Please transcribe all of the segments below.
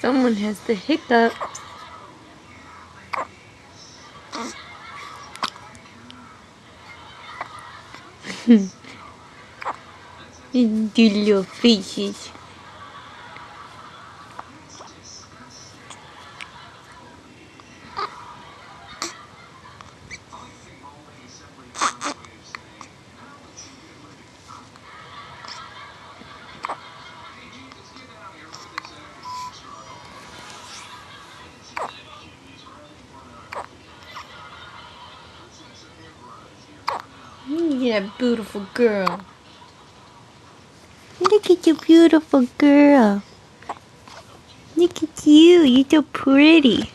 Someone has the hiccups. Do little faces. You're a beautiful girl. Look at your beautiful girl. Look at you. You're so pretty.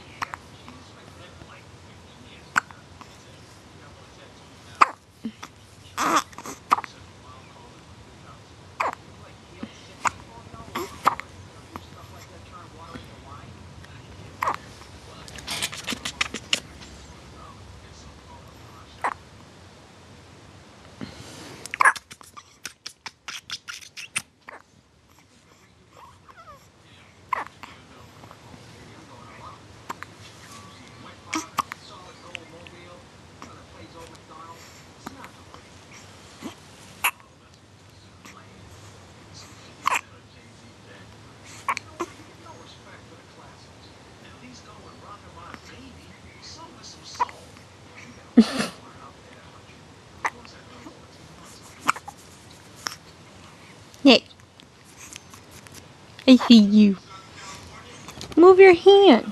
Nick, I see you. Move your hand.